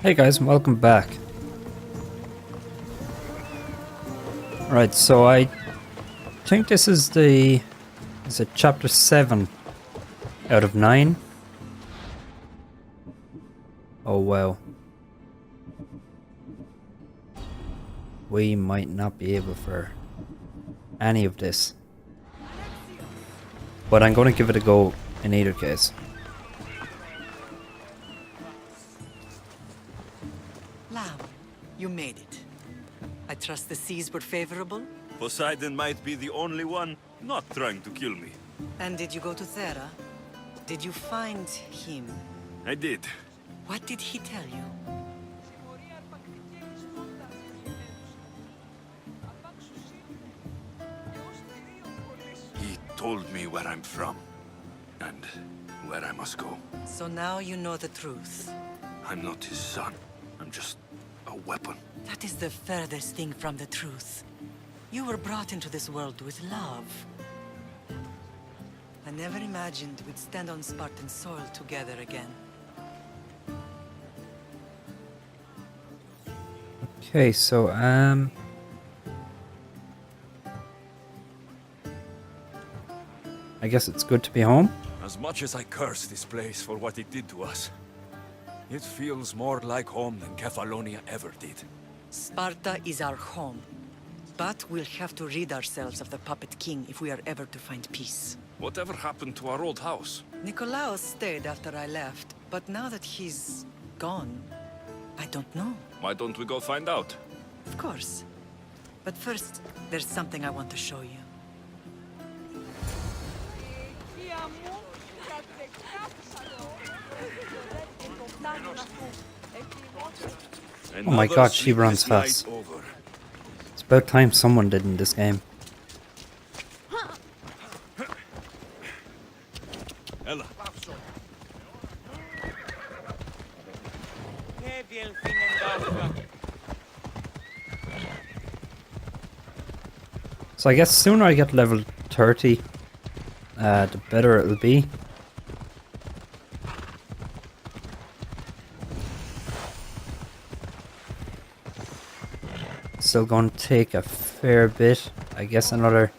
Hey guys, and welcome back. Right, so I think this is chapter 7 out of 9? Oh wow. We might not be able for any of this. But I'm going to give it a go in either case. Lamb, you made it. I trust the seas were favorable? Poseidon might be the only one not trying to kill me. And did you go to Thera? Did you find him? I did. What did he tell you? He told me where I'm from and where I must go. So now you know the truth. I'm not his son. I'm just a weapon. That is the furthest thing from the truth. You were brought into this world with love. I never imagined we'd stand on Spartan soil together again. Okay, so I guess it's good to be home. As much as I curse this place for what it did to us, it feels more like home than Kefalonia ever did. Sparta is our home. But we'll have to rid ourselves of the puppet king if we are ever to find peace. Whatever happened to our old house? Nikolaos stayed after I left, but now that he's gone, I don't know. Why don't we go find out? Of course. But first, there's something I want to show you. Oh my god, she runs fast. It's about time someone did in this game. Ella. So I guess sooner I get level 30, the better it'll be. Still going to take a fair bit. I guess another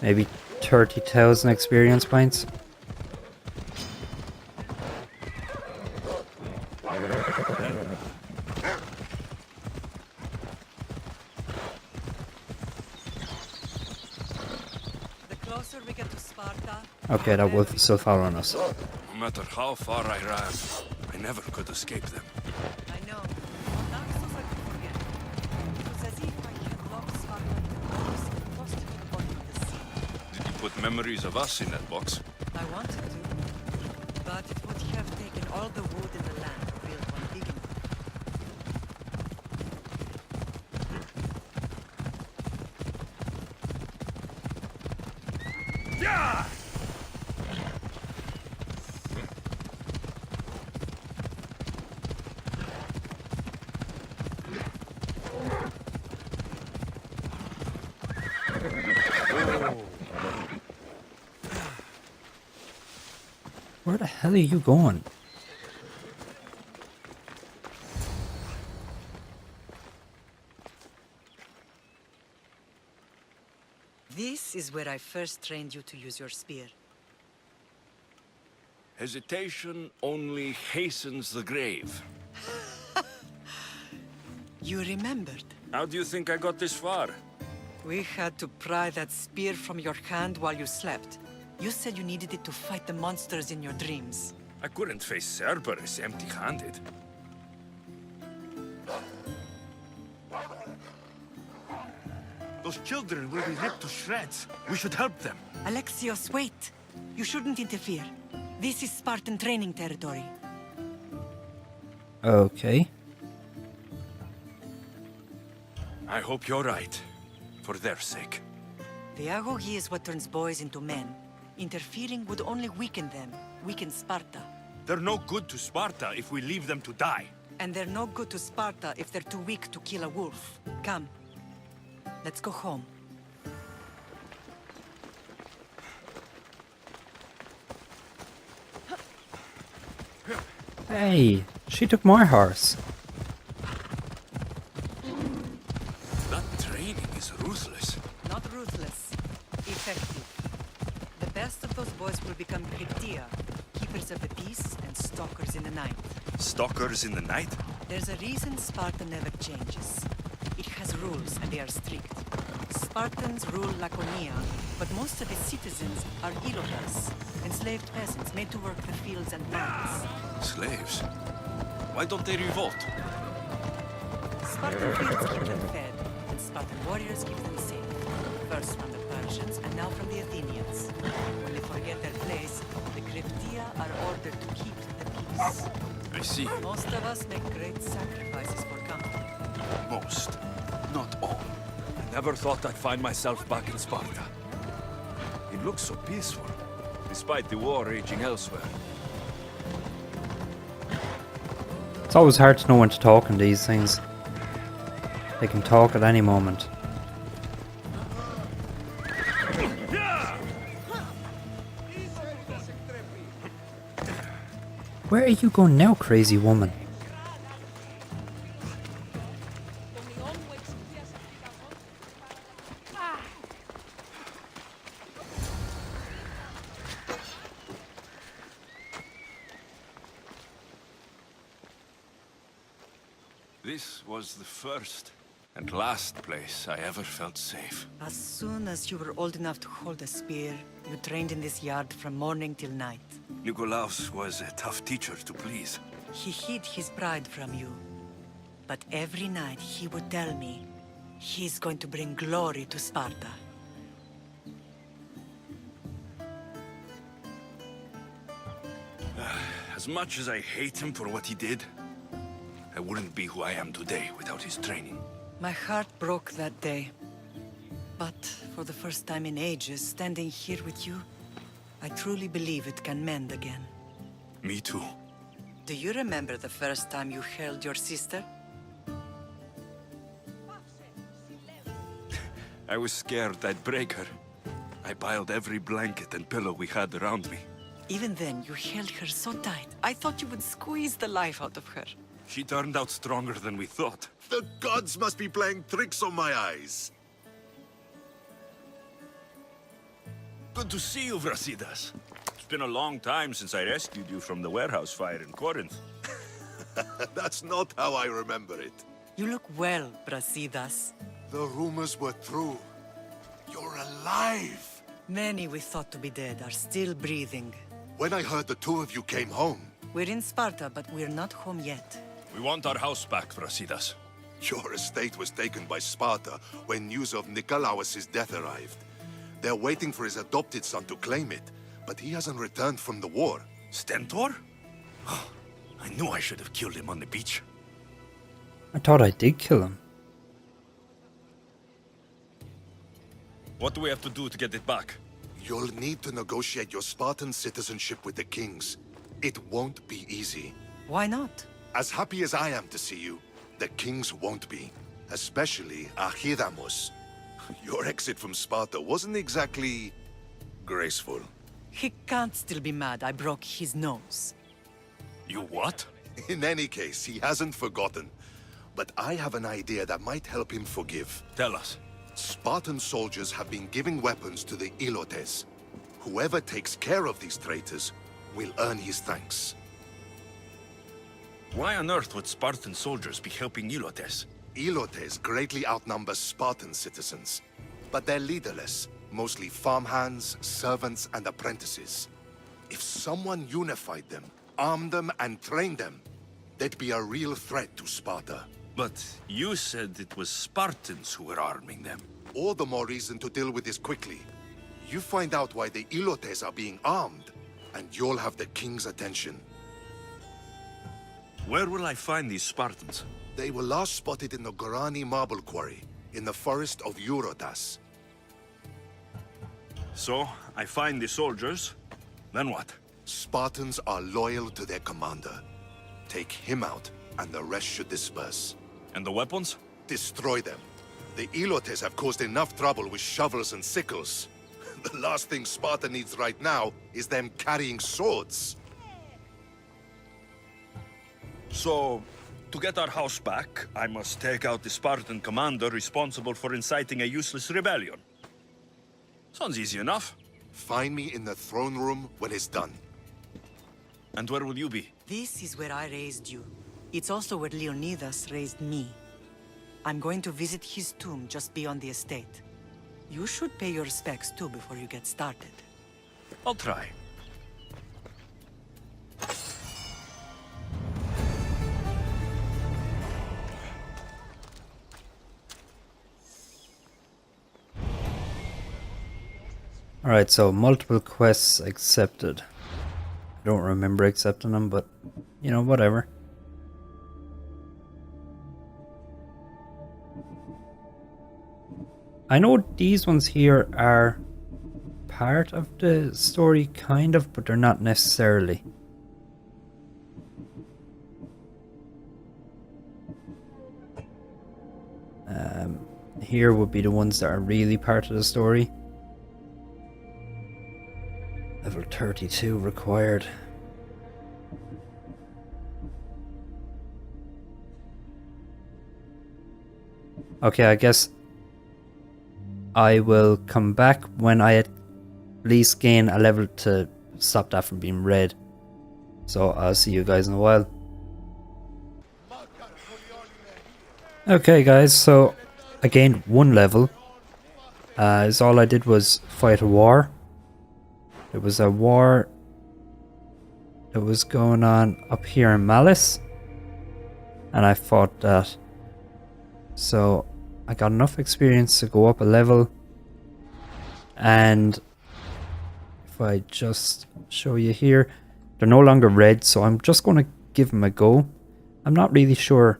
maybe 30,000 experience points. The closer we get to Sparta... Okay, that wolf is still following us. No matter how far I ran, I never could escape them. I know. On Naxos I could forget. It was as if I had locked Sparta in a box and tossed it to the bottom of the sea. Did you put memories of us in that box? I wanted to, but it would have taken all the wood in the land to build one big enough. Yeah! Where the hell are you going? This is where I first trained you to use your spear. Hesitation only hastens the grave. You remembered. How do you think I got this far? We had to pry that spear from your hand while you slept. You said you needed it to fight the monsters in your dreams. I couldn't face Cerberus empty-handed. Those children will be ripped to shreds. We should help them. Alexios, wait! You shouldn't interfere. This is Spartan training territory. Okay. I hope you're right. For their sake. The agoge is what turns boys into men. Interfering would only weaken them, weaken Sparta. They're no good to Sparta if we leave them to die. And they're no good to Sparta if they're too weak to kill a wolf. Come. Let's go home. Hey, she took my horse. That training is ruthless. Not ruthless. Effective. The best of those boys will become Cryptia, keepers of the peace and stalkers in the night. Stalkers in the night? There's a reason Sparta never changes. It has rules and they are strict. Spartans rule Laconia, but most of its citizens are ilotas, enslaved peasants made to work the fields and mines. Slaves? Why don't they revolt? Spartan fields keep them fed, and Spartan warriors keep them safe. First from the Persians, and now from the Athenians. When they forget their place, the Cryptia are ordered to keep the peace. I see. Most of us make great sacrifices for comfort. Most. Not all. I never thought I'd find myself back in Sparta. It looks so peaceful, despite the war raging elsewhere. It's always hard to know when to talk in these things. They can talk at any moment. Where are you going now, crazy woman? This was the first and last place I ever felt safe. As soon as you were old enough to hold a spear, you trained in this yard from morning till night. Nikolaos was a tough teacher to please. He hid his pride from you. But every night he would tell me, he's going to bring glory to Sparta. As much as I hate him for what he did, I wouldn't be who I am today without his training. My heart broke that day. But for the first time in ages, standing here with you, I truly believe it can mend again. Me too. Do you remember the first time you held your sister? I was scared I'd break her. I piled every blanket and pillow we had around me. Even then, you held her so tight. I thought you would squeeze the life out of her. She turned out stronger than we thought. The gods must be playing tricks on my eyes. Good to see you, Brasidas. It's been a long time since I rescued you from the warehouse fire in Corinth. That's not how I remember it. You look well, Brasidas. The rumors were true. You're alive. Many we thought to be dead are still breathing. When I heard the two of you came home, We're in Sparta, but we're not home yet. We want our house back, Brasidas. your estate was taken by Sparta when news of Nikolaos' death arrived. They're waiting for his adopted son to claim it, but he hasn't returned from the war. Stentor? I knew I should have killed him on the beach. I thought I did kill him. What do we have to do to get it back? You'll need to negotiate your Spartan citizenship with the kings. It won't be easy. Why not? As happy as I am to see you, the kings won't be. Especially Archidamos. Your exit from Sparta wasn't exactly graceful. He can't still be mad I broke his nose. You what? In any case, he hasn't forgotten. But I have an idea that might help him forgive. Tell us. Spartan soldiers have been giving weapons to the Ilotes. Whoever takes care of these traitors will earn his thanks. Why on earth would Spartan soldiers be helping Ilotes? Ilotes greatly outnumber Spartan citizens, but they're leaderless, mostly farmhands, servants, and apprentices. If someone unified them, armed them, and trained them, they'd be a real threat to Sparta. But you said it was Spartans who were arming them. All the more reason to deal with this quickly. You find out why the Ilotes are being armed, and you'll have the king's attention. Where will I find these Spartans? They were last spotted in the Gorani marble quarry, in the forest of Eurotas. So, I find the soldiers, then what? Spartans are loyal to their commander. Take him out, and the rest should disperse. And the weapons? Destroy them. The Ilotes have caused enough trouble with shovels and sickles. The last thing Sparta needs right now is them carrying swords. So, to get our house back, I must take out the Spartan commander responsible for inciting a useless rebellion. Sounds easy enough. Find me in the throne room when it's done. And where will you be? This is where I raised you. It's also where Leonidas raised me. I'm going to visit his tomb just beyond the estate. You should pay your respects too before you get started. I'll try. Alright, so multiple quests accepted. I don't remember accepting them, but you know, whatever. I know these ones here are part of the story, kind of, but they're not necessarily. Here would be the ones that are really part of the story. Level 32 required. Okay, I guess I will come back when I at least gain a level to stop that from being red. So I'll see you guys in a while. Okay guys, so I gained 1 level. As all I did was fight a war. There was a war that was going on up here in Malice, and I fought that. So I got enough experience to go up a level, and if I just show you here, they're no longer red, so I'm just going to give them a go. I'm not really sure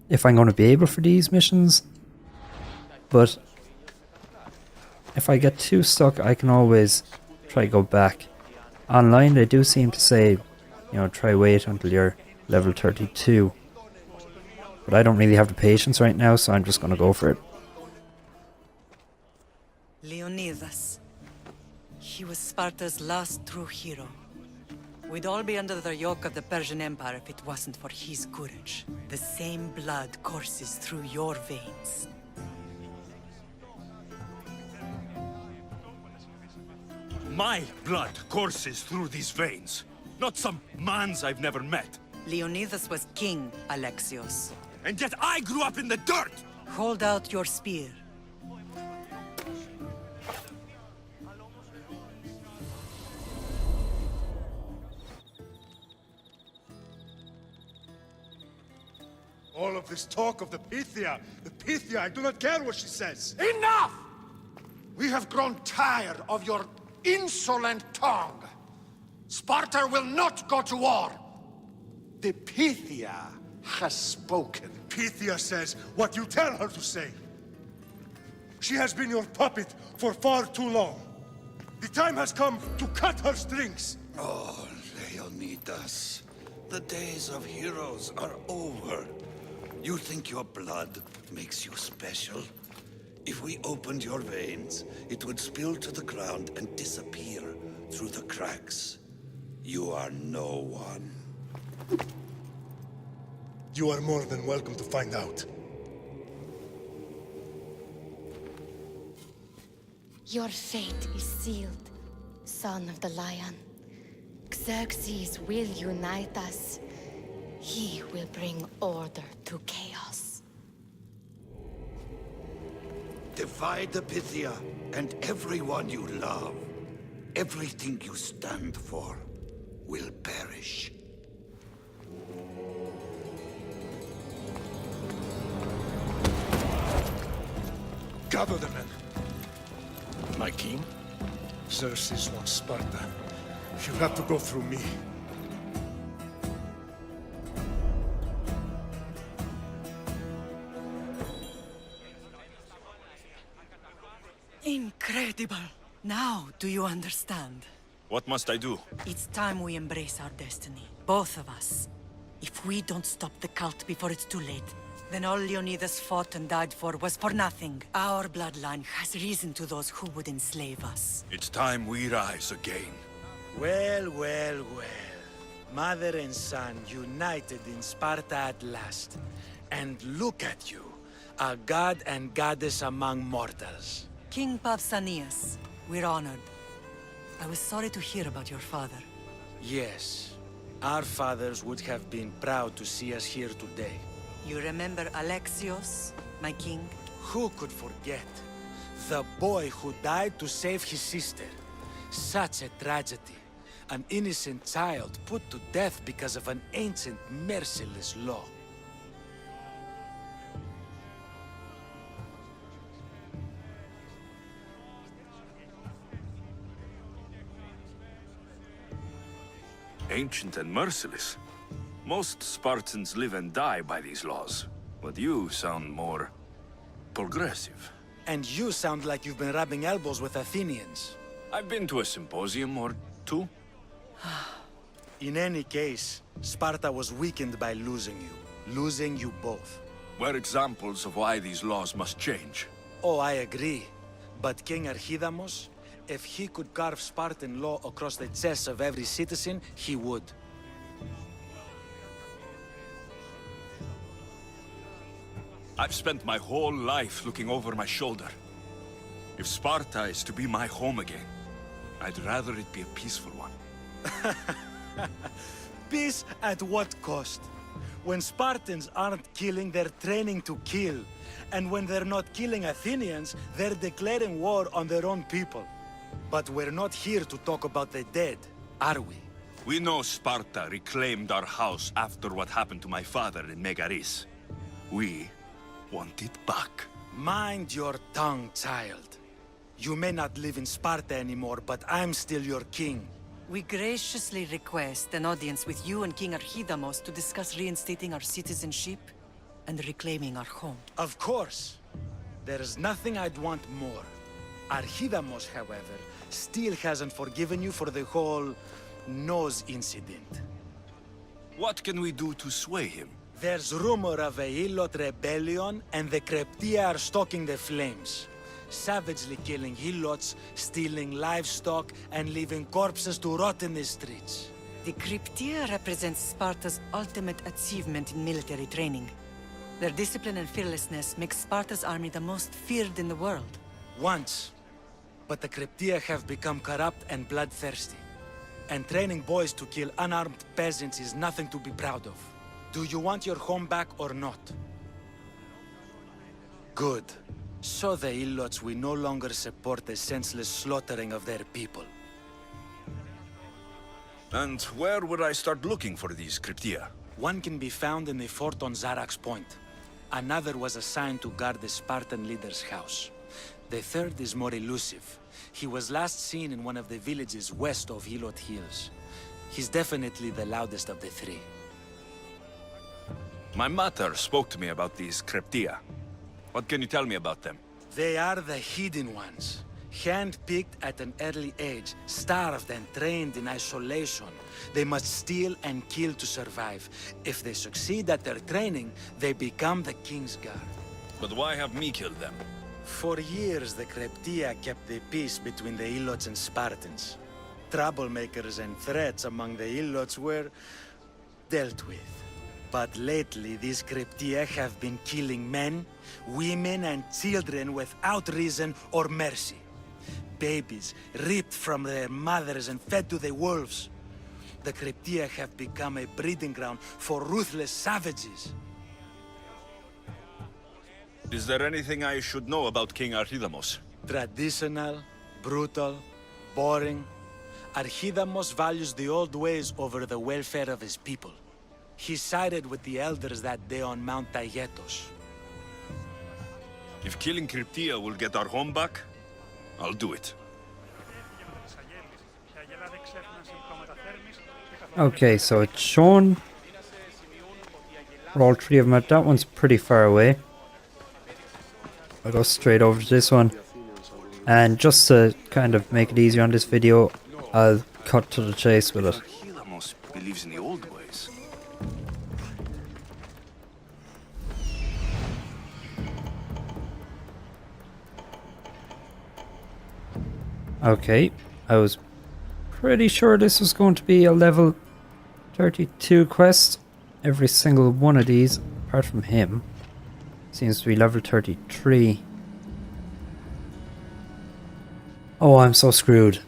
if I'm going to be able for these missions, but if I get too stuck, I can always try go back. Online they do seem to say, you know, try wait until you're level 32. But I don't really have the patience right now, so I'm just gonna go for it. Leonidas. He was Sparta's last true hero. We'd all be under the yoke of the Persian Empire if it wasn't for his courage. The same blood courses through your veins. My blood courses through these veins, not some man's I've never met. Leonidas was king, Alexios. And yet I grew up in the dirt! Hold out your spear. All of this talk of the Pythia, I do not care what she says. Enough! We have grown tired of your insolent tongue. Sparta will not go to war. The Pythia has spoken. Pythia says what you tell her to say. She has been your puppet for far too long. The time has come to cut her strings. Oh, Leonidas, the days of heroes are over. You think your blood makes you special? If we opened your veins, it would spill to the ground and disappear through the cracks. You are no one. You are more than welcome to find out. Your fate is sealed, son of the lion. Xerxes will unite us. He will bring order to chaos. Divide the Pythia and everyone you love. Everything you stand for will perish. Gather the men. My king? Xerxes wants Sparta. She'll have to go through me. Incredible! Now, do you understand? What must I do? It's time we embrace our destiny. Both of us. If we don't stop the cult before it's too late, then all Leonidas fought and died for was for nothing. Our bloodline has risen to those who would enslave us. It's time we rise again. Well, well, well. Mother and son united in Sparta at last. And look at you, a god and goddess among mortals. King Pausanias, we're honored. I was sorry to hear about your father. Yes, our fathers would have been proud to see us here today. You remember Alexios, my king? Who could forget? The boy who died to save his sister. Such a tragedy. An innocent child put to death because of an ancient, merciless law. Ancient and merciless. Most Spartans live and die by these laws, but you sound more progressive. And you sound like you've been rubbing elbows with Athenians. I've been to a symposium or two. In any case, Sparta was weakened by losing you both. We're examples of why these laws must change. Oh, I agree. But King Archidamos, if he could carve Spartan law across the chests of every citizen, he would. I've spent my whole life looking over my shoulder. If Sparta is to be my home again, I'd rather it be a peaceful one. Peace at what cost? When Spartans aren't killing, they're training to kill. And when they're not killing Athenians, they're declaring war on their own people. But we're not here to talk about the dead, are we? We know Sparta reclaimed our house after what happened to my father in Megaris. We want it back. Mind your tongue, child. You may not live in Sparta anymore, but I'm still your king. We graciously request an audience with you and King Archidamos to discuss reinstating our citizenship and reclaiming our home. Of course. There's nothing I'd want more. Archidamos, however, still hasn't forgiven you for the whole nose incident. What can we do to sway him? There's rumor of a Hilot rebellion, and the Creptia are stalking the flames. Savagely killing Helots, stealing livestock, and leaving corpses to rot in the streets. The Cryptia represents Sparta's ultimate achievement in military training. Their discipline and fearlessness makes Sparta's army the most feared in the world. Once. But the Cryptia have become corrupt and bloodthirsty. And training boys to kill unarmed peasants is nothing to be proud of. Do you want your home back or not? Good. So the Ilots will no longer support the senseless slaughtering of their people. And where would I start looking for these Cryptia? One can be found in the fort on Zarax Point. Another was assigned to guard the Spartan leader's house. The third is more elusive. He was last seen in one of the villages west of Hilot Hills. He's definitely the loudest of the three. My mater spoke to me about these Cryptia. What can you tell me about them? They are the hidden ones. Hand-picked at an early age, starved and trained in isolation. They must steal and kill to survive. If they succeed at their training, they become the King's Guard. But why have me killed them? For years, the Cryptia kept the peace between the Ilots and Spartans. Troublemakers and threats among the Ilots were dealt with. But lately, these Cryptia have been killing men, women, and children without reason or mercy. Babies ripped from their mothers and fed to the wolves. The Cryptia have become a breeding ground for ruthless savages. Is there anything I should know about King Archidamos? Traditional, brutal, boring. Archidamos values the old ways over the welfare of his people. He sided with the elders that day on Mount Taygetos. If killing Cryptia will get our home back, I'll do it. Okay, so it's shown for all three of them. That one's pretty far away. I'll go straight over to this one. And just to kind of make it easier on this video, I'll cut to the chase with it. Archidamos believes in the old ways. Okay, I was pretty sure this was going to be a level 32 quests. Every single one of these, apart from him, seems to be level 33. Oh, I'm so screwed.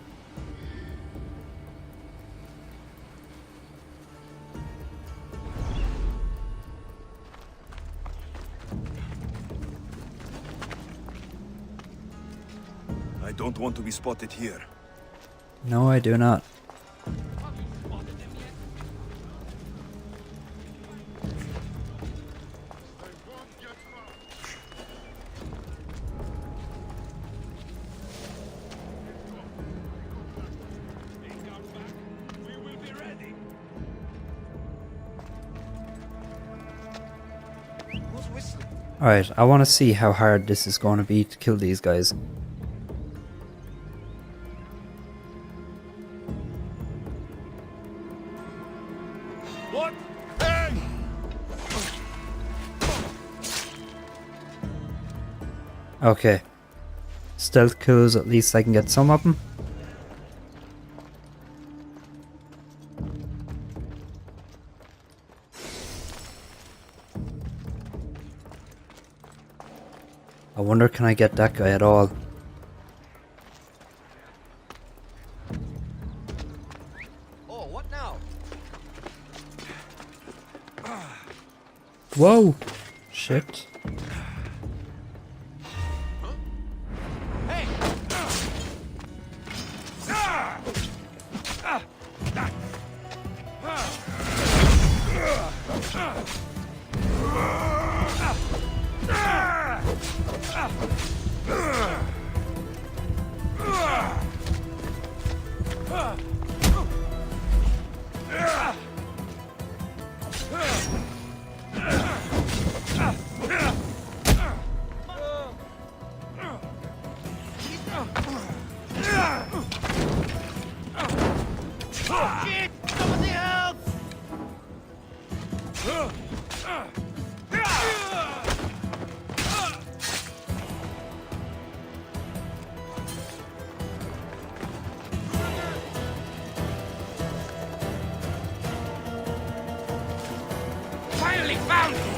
I don't want to be spotted here. No, I do not. Alright, I want to see how hard this is going to be to kill these guys. What? Hey! Okay. Stealth kills, at least I can get some of them. I wonder, can I get that guy at all? Oh, what now? Whoa! Shit. Finally found it!